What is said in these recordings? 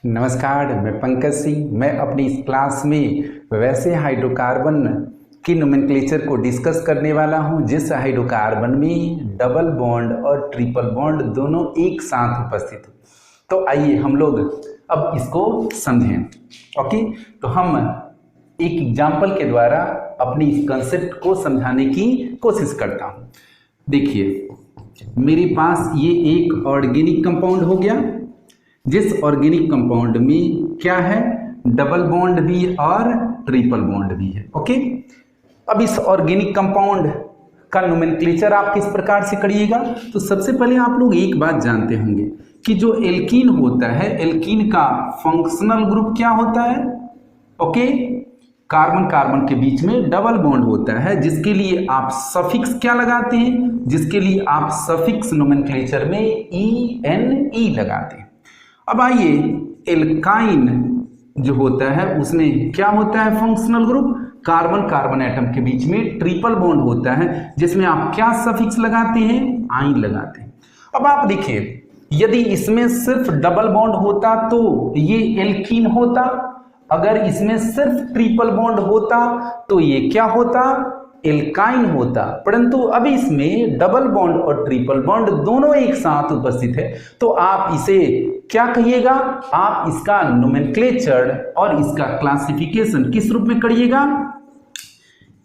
नमस्कार, मैं पंकज सिंह। मैं अपनी इस क्लास में वैसे हाइड्रोकार्बन की नोमेनक्लेचर को डिस्कस करने वाला हूं जिस हाइड्रोकार्बन में डबल बॉन्ड और ट्रिपल बॉन्ड दोनों एक साथ उपस्थित हो। तो आइए हम लोग अब इसको समझें। ओके, तो हम एक एग्जाम्पल के द्वारा अपनी इस कंसेप्ट को समझाने की कोशिश करता हूं। देखिए, मेरे पास ये एक ऑर्गेनिक कंपाउंड हो गया जिस ऑर्गेनिक कंपाउंड में क्या है, डबल बॉन्ड भी और ट्रिपल बॉन्ड भी है। ओके, अब इस ऑर्गेनिक कंपाउंड का नोमेनक्लेचर आप किस प्रकार से करिएगा। तो सबसे पहले आप लोग एक बात जानते होंगे कि जो एल्कीन होता है, एल्कीन का फंक्शनल ग्रुप क्या होता है। ओके, कार्बन कार्बन के बीच में डबल बॉन्ड होता है जिसके लिए आप सफिक्स क्या लगाते हैं, जिसके लिए आप सफिक्स नोमेनक्लेचर में ENE लगाते हैं। अब आइए, एल्काइन जो होता है उसमें क्या होता है, functional group carbon carbon atom के बीच में ट्रिपल बॉन्ड होता है जिसमें आप क्या सफिक्स लगाते हैं, आइन लगाते हैं। अब आप देखिए, यदि इसमें सिर्फ डबल बॉन्ड होता तो ये एल्कीन होता, अगर इसमें सिर्फ ट्रिपल बॉन्ड होता तो ये क्या होता, एल्काइन होता। परंतु अब इसमें डबल बॉन्ड और ट्रिपल बॉन्ड दोनों एक साथ उपस्थित है, तो आप इसे क्या कहिएगा, आप इसका नोमेनक्लेचर और इसका क्लासिफिकेशन किस रूप में करिएगा।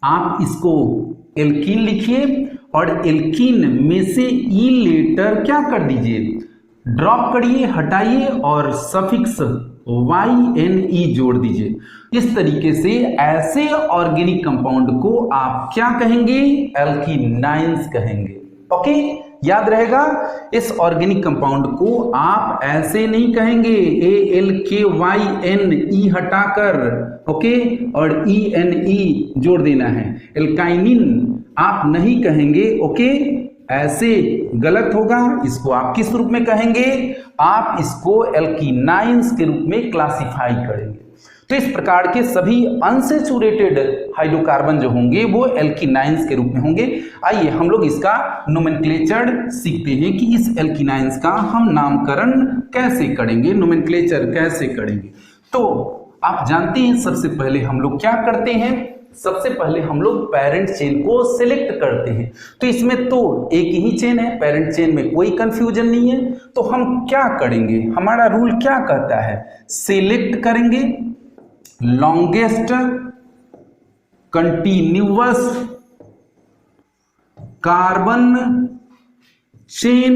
आप इसको एल्कीन लिखिए और एल्कीन में से ई लेटर क्या कर दीजिए, ड्रॉप करिए, हटाइए और सफिक्स YNE जोड़ दीजिए। इस तरीके से ऐसे ऑर्गेनिक कंपाउंड को आप क्या कहेंगे, एल्कीनाइंस कहेंगे। ओके, याद रहेगा, इस ऑर्गेनिक कंपाउंड को आप ऐसे नहीं कहेंगे, ALKYNE हटाकर ओके और ENE जोड़ देना है, एल्काइनिन आप नहीं कहेंगे। ओके, ऐसे गलत होगा। इसको आप किस रूप में कहेंगे, आप इसको एल्कीनाइंस के रूप में क्लासिफाई करेंगे। तो इस प्रकार के सभी अनसैचुरेटेड हाइड्रोकार्बन जो होंगे वो एल्कीनाइंस के रूप में होंगे। आइए हम लोग इसका नोमेनक्लेचर सीखते हैं कि इस एल्कीनाइंस का हम नामकरण कैसे करेंगे, नोमेनक्लेचर कैसे करेंगे। तो आप जानते हैं सबसे पहले हम लोग क्या करते हैं, सबसे पहले हम लोग पेरेंट चेन को सिलेक्ट करते हैं। तो इसमें तो एक ही चेन है, पेरेंट चेन में कोई कंफ्यूजन नहीं है। तो हम क्या करेंगे, हमारा रूल क्या कहता है, सिलेक्ट करेंगे longest continuous carbon chain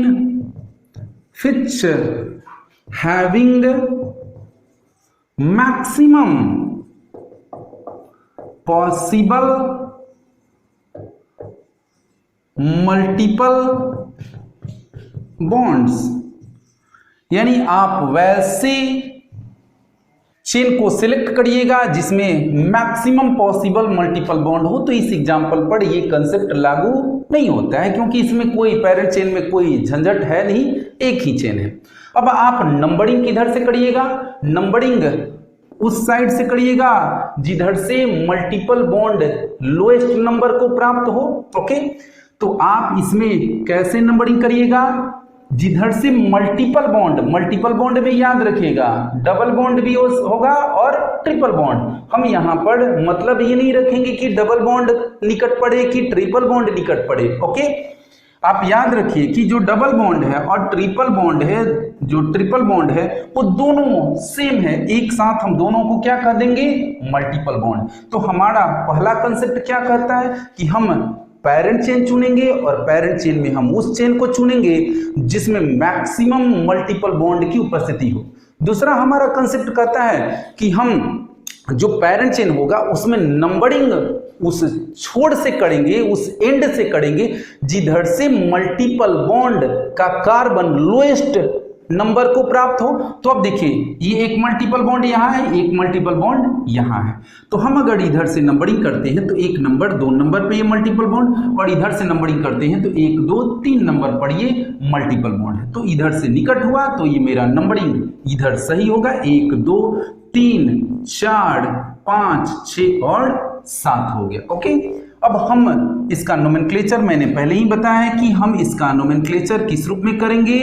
which having maximum possible multiple bonds. यानी आप वैसे चेन को सिलेक्ट करिएगा जिसमें मैक्सिमम पॉसिबल मल्टीपल बॉन्ड हो। तो इस एग्जांपल पर ये कंसेप्ट लागू नहीं होता है क्योंकि इसमें कोई पेरेंट चेन में कोई झंझट है नहीं, एक ही चेन है। अब आप नंबरिंग किधर से करिएगा, नंबरिंग उस साइड से करिएगा जिधर से मल्टीपल बॉन्ड लोएस्ट नंबर को प्राप्त हो। ओके, तो आप इसमें कैसे नंबरिंग करिएगा, जिधर से मल्टीपल बॉन्ड में याद रखिएगा डबल बॉन्ड भी होगा और ट्रिपल बॉन्ड। हम यहां पर मतलब ये नहीं रखेंगे कि डबल बॉन्ड निकट पड़े कि ट्रिपल बॉन्ड निकट पड़े। ओके, आप याद रखिए कि जो डबल बॉन्ड है और ट्रिपल बॉन्ड है, जो ट्रिपल बॉन्ड है वो दोनों सेम है, एक साथ हम दोनों को क्या कर देंगे, मल्टीपल बॉन्ड। तो हमारा पहला कंसेप्ट क्या कहता है कि हम पेरेंट चेन चुनेंगे और पेरेंट चेन में हम उस चेन को चुनेंगे जिसमें मैक्सिमम मल्टीपल बॉन्ड की उपस्थिति हो। दूसरा हमारा कंसेप्ट कहता है कि हम जो पेरेंट चेन होगा उसमें नंबरिंग उस छोर से करेंगे, उस एंड से करेंगे जिधर से मल्टीपल बॉन्ड का कार्बन लोएस्ट नंबर को प्राप्त हो। तो अब देखिए, ये एक मल्टीपल बॉन्ड यहाँ है, एक मल्टीपल बॉन्ड यहाँ है। तो हम अगर इधर से नंबरिंग करते हैं तो 1 नंबर 2 नंबर पे ये मल्टीपल बॉन्ड, और इधर से नंबरिंग करते हैं तो 1 2 3 नंबर पर ये मल्टीपल बॉन्ड है। तो इधर से निकट हुआ तो ये मेरा नंबरिंग इधर सही होगा, 1 2 3 4 5 6 और 7 हो गया। ओके, अब हम इसका नोमेनक्लेचर मैंने पहले ही बताया है कि हम इसका नोमेनक्लेचर किस रूप में करेंगे,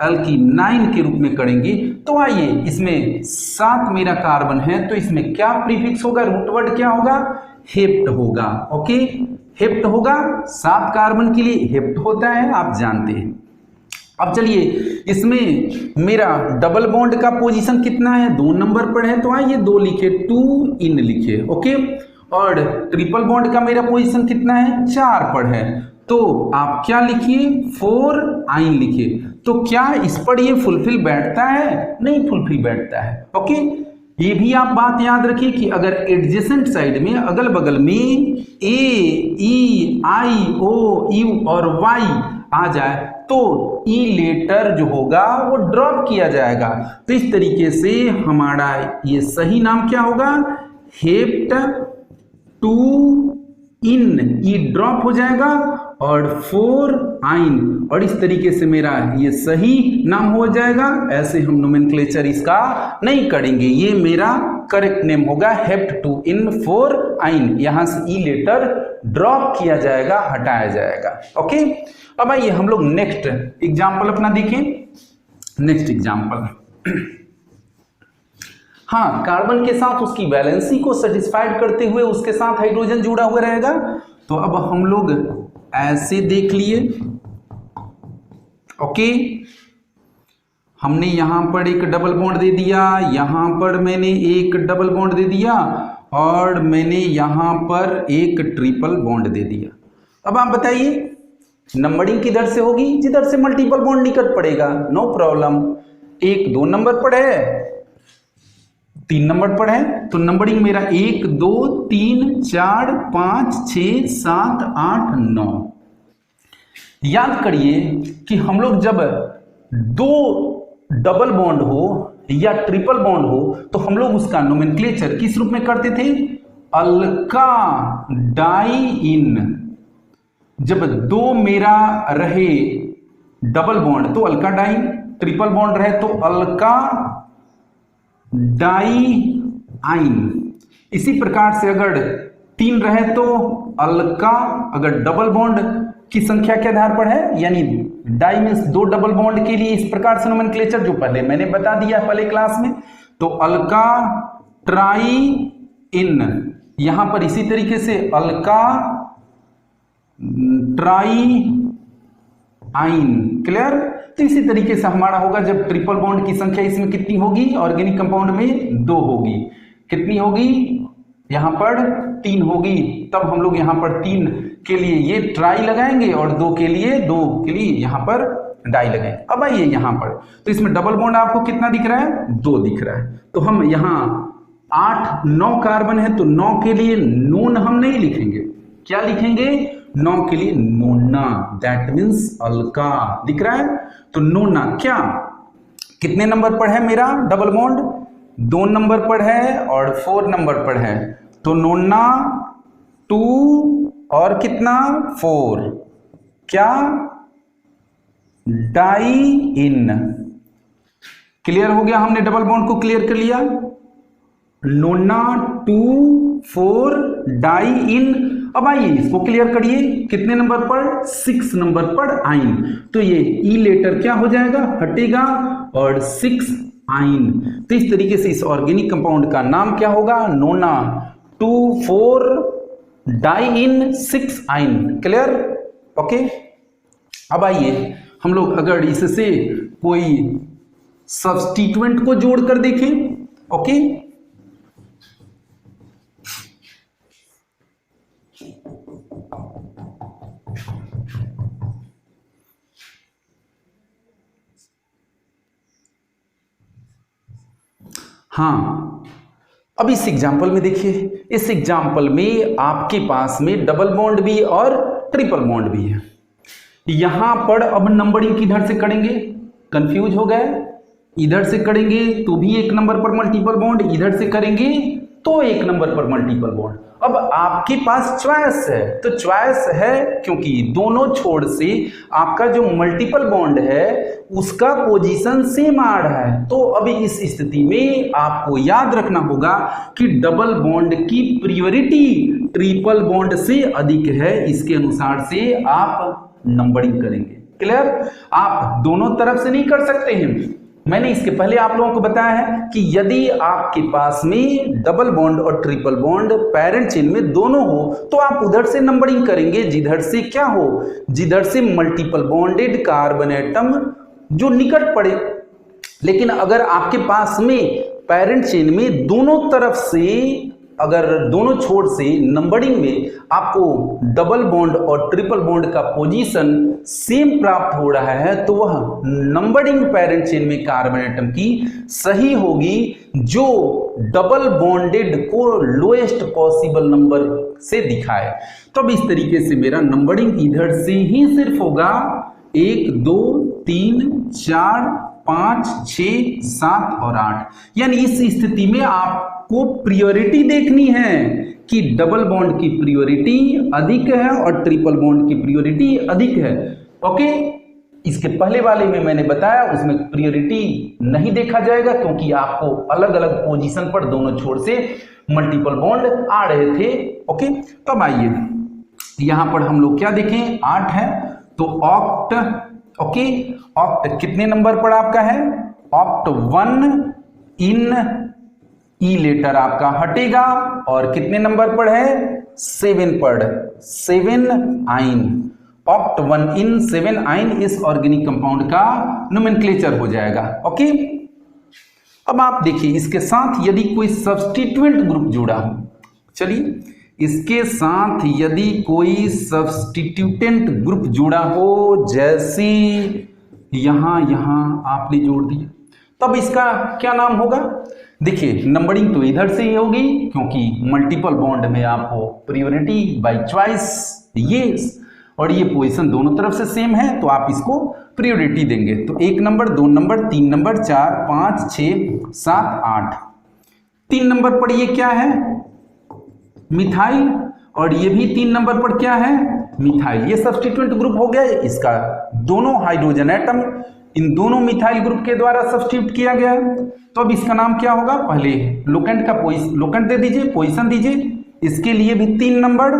एल्कीनाइन के रूप में करेंगे। तो आइए, इसमें 7 मेरा कार्बन है तो इसमें क्या प्रीफिक्स होगा, रूट वर्ड क्या होगा, हेप्ट होगा। ओके, हेप्ट होगा, 7 कार्बन के लिए हेप्ट होता है, आप जानते हैं। अब चलिए, इसमें मेरा डबल बॉन्ड का पोजीशन कितना है, 2 नंबर पर है, तो आइए 2 लिखे, 2 इन लिखे। ओके, और ट्रिपल बॉन्ड का मेरा पोजीशन कितना है, 4 पर है, तो आप क्या लिखिए, 4 आइन लिखिए। तो क्या इस पर ये फुलफिल बैठता है, नहीं फुलफिल बैठता है। ओके, ये भी आप बात याद रखिए कि अगर एडजेसेंट साइड में, अगल बगल में ए, ई, आई, ओ, यू और वाई आ जाए तो ई लेटर जो होगा वो ड्रॉप किया जाएगा। तो इस तरीके से हमारा ये सही नाम क्या होगा, hept two yne, e drop हो जाएगा और 4 आइन, और इस तरीके से मेरा ये सही नाम हो जाएगा। ऐसे हम नोमेनक्लेचर इसका नहीं करेंगे, ये मेरा करेक्ट नेम होगा हेप्ट टू इन 4 आइन। यहां से ई लेटर ड्रॉप किया जाएगा, हटाया जाएगा। ओके, अब आइए हम लोग नेक्स्ट एग्जाम्पल अपना देखें। नेक्स्ट एग्जाम्पल, हाँ, कार्बन के साथ उसकी वैलेंसी को सेटिस्फाइड करते हुए उसके साथ हाइड्रोजन जुड़ा हुआ रहेगा। तो अब हम लोग ऐसे देख लिए। ओके, हमने यहां पर एक डबल बॉन्ड दे दिया, यहां पर मैंने एक डबल बॉन्ड दे दिया और मैंने यहां पर एक ट्रिपल बॉन्ड दे दिया। अब आप बताइए नंबरिंग किधर से होगी, जिधर से मल्टीपल बॉन्ड निकट पड़ेगा, नो प्रॉब्लम। एक 2 नंबर पर है, 3 नंबर पर है, तो नंबरिंग मेरा 1 2 3 4 5 6 7 8 9। याद करिए कि हम लोग जब 2 डबल बॉन्ड हो या ट्रिपल बॉन्ड हो तो हम लोग उसका नोमेनक्लेचर किस रूप में करते थे, अल्का डाई इन। जब 2 मेरा रहे डबल बॉन्ड तो अल्का डाई, ट्रिपल बॉन्ड रहे तो अल्का डाई आइन। इसी प्रकार से अगर 3 रहे तो अल्का, अगर डबल बॉन्ड की संख्या के आधार पर है, यानी डाई मीन्स 2 डबल बॉन्ड के लिए इस प्रकार से नोमेनक्लेचर जो पहले मैंने बता दिया पहले क्लास में, तो अल्का ट्राई इन। यहां पर इसी तरीके से अल्का ट्राई आइन। क्लियर? तो इसी तरीके से हमारा होगा जब ट्रिपल बॉन्ड की संख्या इसमें कितनी होगी, ऑर्गेनिक कंपाउंड में 2 होगी। कितनी होगी, यहां पर 3 होगी। तब हम लोग यहां पर 3 के लिए ये ट्राई लगाएंगे और 2 के लिए यहां पर डाई लगाएंगे। अब आइए यहां पर, तो इसमें डबल बॉन्ड आपको कितना दिख रहा है, 2 दिख रहा है। तो हम यहां 8 9 कार्बन है तो 9 के लिए नोन हम नहीं लिखेंगे, क्या लिखेंगे, 9 के लिए नोना, दैट मीन्स अल्का। दिख रहा है? तो नोना क्या, कितने नंबर पर है मेरा डबल बॉन्ड, 2 नंबर पर है और 4 नंबर पर है। तो नोना 2 और कितना 4, क्या, डाई इन। क्लियर हो गया, हमने डबल बॉन्ड को क्लियर कर लिया। नोना 2 4 डाई इन। अब आइए इसको क्लियर करिए, कितने नंबर पर, 6 नंबर पर आइन। तो ये ई लेटर क्या हो जाएगा, हटेगा और 6 आइन। तो इस तरीके से इस ऑर्गेनिक कंपाउंड का नाम क्या होगा, नोना 2 4 डाई इन 6 आइन। क्लियर? ओके, अब आइए हम लोग अगर इससे कोई सब्स्टिट्यूएंट को जोड़कर देखें। ओके, हाँ, अब इस एग्जाम्पल में देखिए, इस एग्जाम्पल में आपके पास में डबल बॉन्ड भी और ट्रिपल बॉन्ड भी है। यहां पर अब नंबरिंग किधर से करेंगे, कंफ्यूज हो गए, इधर से करेंगे तो भी 1 नंबर पर मल्टीपल बॉन्ड, इधर से करेंगे तो 1 नंबर पर मल्टीपल बॉन्ड। अब आपके पास चॉइस है, तो चॉइस है क्योंकि दोनों छोर से आपका जो मल्टीपल बॉन्ड है उसका पोजीशन सेम आ रहा है। तो अभी इस स्थिति में आपको याद रखना होगा कि डबल बॉन्ड की प्रायोरिटी ट्रिपल बॉन्ड से अधिक है, इसके अनुसार से आप नंबरिंग करेंगे। क्लियर? आप दोनों तरफ से नहीं कर सकते हैं। मैंने इसके पहले आप लोगों को बताया है कि यदि आपके पास में डबल बॉन्ड और ट्रिपल बॉन्ड पैरेंट चेन में दोनों हो तो आप उधर से नंबरिंग करेंगे जिधर से क्या हो, जिधर से मल्टीपल बॉन्डेड कार्बन एटम जो निकट पड़े। लेकिन अगर आपके पास में पैरेंट चेन में दोनों तरफ से, अगर दोनों छोर से नंबरिंग में आपको डबल बॉन्ड और ट्रिपल बॉन्ड का पोजीशन सेम प्राप्त हो रहा है तो वह नंबरिंग पैरेंट चेन में कार्बन एटम की सही होगी जो डबल बॉन्डेड को लोएस्ट पॉसिबल नंबर से दिखाए। तो अब इस तरीके से मेरा नंबरिंग इधर से ही सिर्फ होगा 1 2 3 4 5 6 7 और 8। यानी इस स्थिति में आपको प्रायोरिटी देखनी है कि डबल बॉन्ड की प्रायोरिटी अधिक है और ट्रिपल बॉन्ड की प्रायोरिटी अधिक है। ओके, इसके पहले वाले में मैंने बताया उसमें प्रायोरिटी नहीं देखा जाएगा क्योंकि आपको अलग अलग पोजीशन पर दोनों छोर से मल्टीपल बॉन्ड आ रहे थे। ओके, तब आइए यहां पर हम लोग क्या देखें, 8 है तो ऑक्ट। ओके, ऑक्ट कितने नंबर पर आपका है? ऑक्ट 1 इन ई लेटर आपका हटेगा और कितने नंबर पर है? 7 पर, 7 आइन। ऑक्ट 1 इन 7 आइन इस ऑर्गेनिक कंपाउंड का नोमेनक्लेचर हो जाएगा। ओके, अब आप देखिए इसके साथ यदि कोई सब्स्टिट्यूएंट ग्रुप जुड़ा हो, चलिए इसके साथ यदि कोई सब्स्टिट्यूटेंट ग्रुप जुड़ा हो, जैसे यहां आपने जोड़ दिया, तब इसका क्या नाम होगा? देखिए नंबरिंग तो इधर से ही होगी क्योंकि मल्टीपल बॉन्ड में आपको प्रायोरिटी बाय चॉइस ये और ये पोजीशन दोनों तरफ से सेम है तो आप इसको प्रायोरिटी देंगे। तो 1 नंबर 2 नंबर 3 नंबर 4 5 6 7 8। 3 नंबर पर ये क्या है? मिथाइल, और ये भी 3 नंबर पर क्या है? मिथाइल। ये सब्स्टिट्यूएंट ग्रुप हो गया इसका, दोनों हाइड्रोजन एटम इन दोनों मिथाइल ग्रुप के द्वारा सब्स्टिट्यूट किया गया। तो अब इसका नाम क्या होगा? पहले लोकेंट का लोकेंट दे दीजिए, पोजीशन दीजिए। इसके लिए भी 3 नंबर,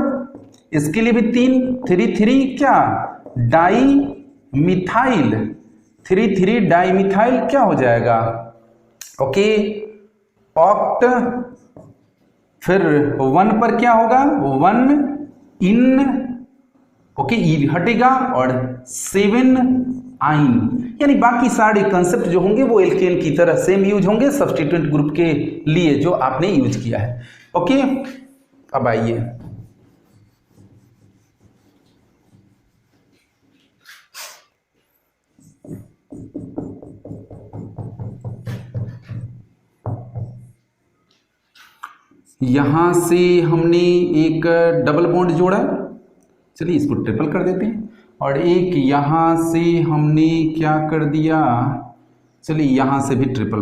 इसके लिए भी 3 3 क्या? डाई मिथाइल, 3 डाई मिथाइल क्या हो जाएगा? ओके, ऑक्ट, फिर 1 पर क्या होगा? 1 इन, ओके ई हटेगा और 7 आइन। यानी बाकी सारे कंसेप्ट जो होंगे वो एल्केन की तरह सेम यूज होंगे सब्स्टिट्यूएंट ग्रुप के लिए जो आपने यूज किया है। ओके, अब आइए यहां से हमने एक डबल बॉन्ड जोड़ा, चलिए इसको ट्रिपल कर देते हैं, और एक यहां से हमने क्या कर दिया, चलिए यहां से भी डबल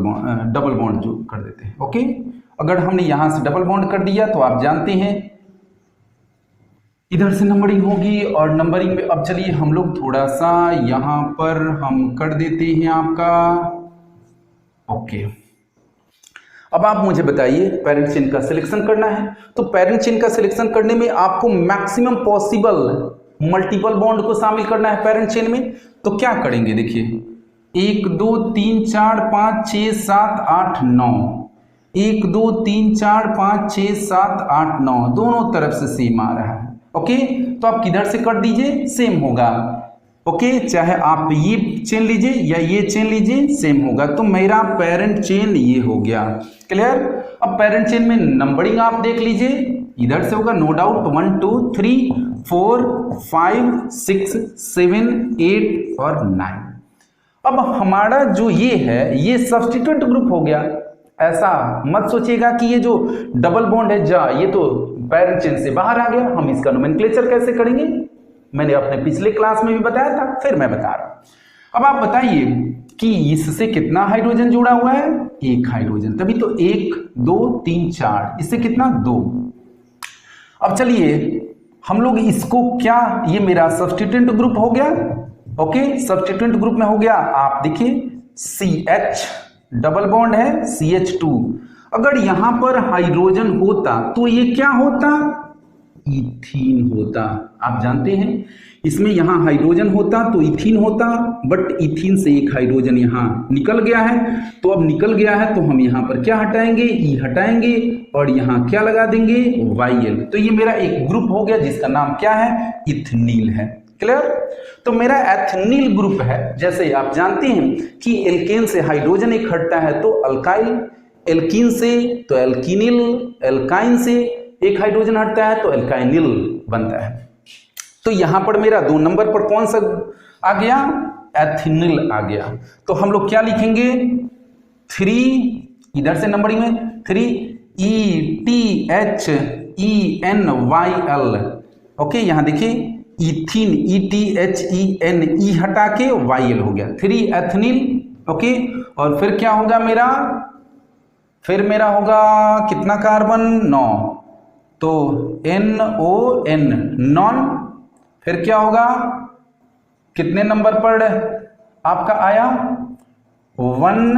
बॉन्ड जो कर देते हैं। ओके, अगर हमने यहां से डबल बॉन्ड कर दिया तो आप जानते हैं इधर से नंबरिंग होगी, और नंबरिंग में अब चलिए हम लोग थोड़ा सा यहां पर हम कर देते हैं आपका। ओके, अब आप मुझे बताइए पेरेंट चेन का सिलेक्शन करना है, तो पेरेंट चेन का सिलेक्शन करने में आपको मैक्सिमम पॉसिबल मल्टीपल बॉन्ड को शामिल करना है पेरेंट चेन में। तो क्या करेंगे, देखिए 1 2 3 4 5 6 7 8 9, 1 2 3 4 5 6 7 8 9 दोनों तरफ से सेम आ रहा है। ओके, तो आप किधर से कर दीजिए, सेम होगा। ओके, चाहे आप ये चेन लीजिए या ये चेन लीजिए सेम होगा। तो मेरा पेरेंट चेन ये हो गया। क्लियर? अब पेरेंट चेन में नंबरिंग आप देख लीजिए, इधर से होगा नो डाउट 1 2 3 4 5 6 7 8 और 9। अब हमारा जो ये है ये सब्स्टिट्यूएंट ग्रुप हो गया। ऐसा मत सोचिएगा कि ये जो डबल बॉन्ड है ये तो पेरेंट चेन से बाहर आ गया, हम इसका नोमेनक्लेचर कैसे करेंगे, मैंने अपने पिछले क्लास में भी बताया था, फिर मैं बता रहा हूं। अब आप बताइए कि इससे कितना हाइड्रोजन जुड़ा हुआ है? 1 हाइड्रोजन, तभी तो 1 2 3 4, इससे कितना? 2। अब चलिए हम लोग इसको क्या, ये मेरा सब्स्टिट्यूएंट ग्रुप हो गया, ओके, सब्स्टिट्यूएंट ग्रुप में हो गया। आप देखिए CH डबल बॉन्ड है CH2, अगर यहां पर हाइड्रोजन होता तो ये क्या होता, इथीन होता। आप जानते हैं इसमें यहां हाइड्रोजन होता तो इथीन होता, बट इथीन से एक हाइड्रोजन यहां निकल गया है, तो अब निकल गया है तो हम यहां पर क्या हटाएंगे, ई हटाएंगे और यहां क्या लगा देंगे, YL। तो ये मेरा एक ग्रुप हो गया जिसका नाम क्या है, इथनील है। क्लियर। तो मेरा एथनील ग्रुप है। जैसे आप जानते हैं कि एल्केन से हाइड्रोजन एक हटता है तो अल्काइल, एल्कीन से तो एल्कीनिल, एल्काइन से एक हाइड्रोजन हटता है तो एल्काइनिल बनता है। तो यहां पर मेरा 2 नंबर पर कौन सा आ गया, एथिनिल आ गया। तो हम लोग क्या लिखेंगे, 3, इधर से नंबरिंग में 3 ETHENYL। ओके, यहां देखिए इथीन ETHEN, ई हटा के YL हो गया, 3 एथिनिल। ओके, और फिर क्या होगा मेरा, फिर मेरा होगा कितना कार्बन, 9, तो NON, नॉन। फिर क्या होगा, कितने नंबर पर आपका आया, 1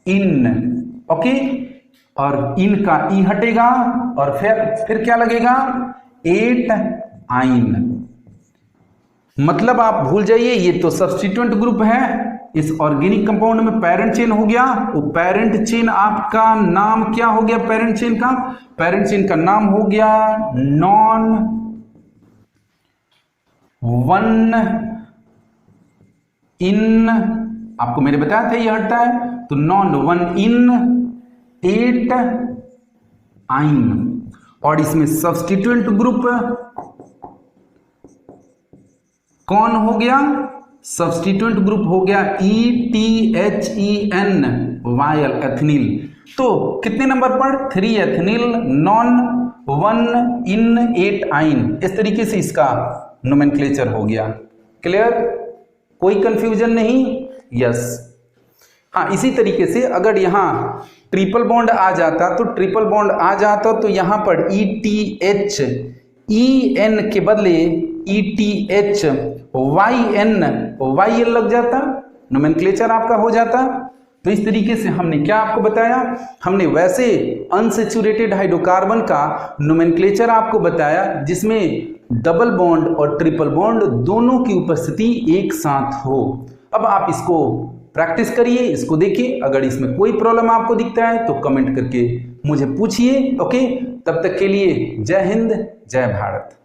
इन। ओके, और इन का ई हटेगा और फिर क्या लगेगा, 8 आइन। मतलब आप भूल जाइए, ये तो सब्स्टिट्यूएंट ग्रुप है। इस ऑर्गेनिक कंपाउंड में पेरेंट चेन हो गया, वो पेरेंट चेन आपका नाम क्या हो गया, पेरेंट चेन का नाम हो गया नॉन 1 इन। आपको मैंने बताया था ये हटता है, तो नॉन 1 इन 8 आइन। और इसमें सब्स्टिट्यूएंट ग्रुप कौन हो गया, सब्स्टिट्यूएंट ग्रुप हो गया ETHENYL, एथनील। तो कितने नंबर पर, 3 एथनील, नॉन 1 इन 8 आइन। इस तरीके से इसका नोमेनक्लेचर हो गया। क्लियर, कोई कंफ्यूजन नहीं, यस। हाँ, इसी तरीके से अगर यहां ट्रिपल बॉन्ड आ जाता तो यहां पर ETHEN के बदले YL लग जाता, नोमेनक्लेचर आपका हो जाता। तो इस तरीके से हमने क्या आपको बताया, हमने वैसे अनसैचुरेटेड हाइड्रोकार्बन का नोमेनक्लेचर आपको बताया जिसमें डबल बॉन्ड और ट्रिपल बॉन्ड दोनों की उपस्थिति एक साथ हो। अब आप इसको प्रैक्टिस करिए, इसको देखिए। अगर इसमें कोई प्रॉब्लम आपको दिखता है तो कमेंट करके मुझे पूछिए। ओके, तब तक के लिए जय हिंद, जय भारत।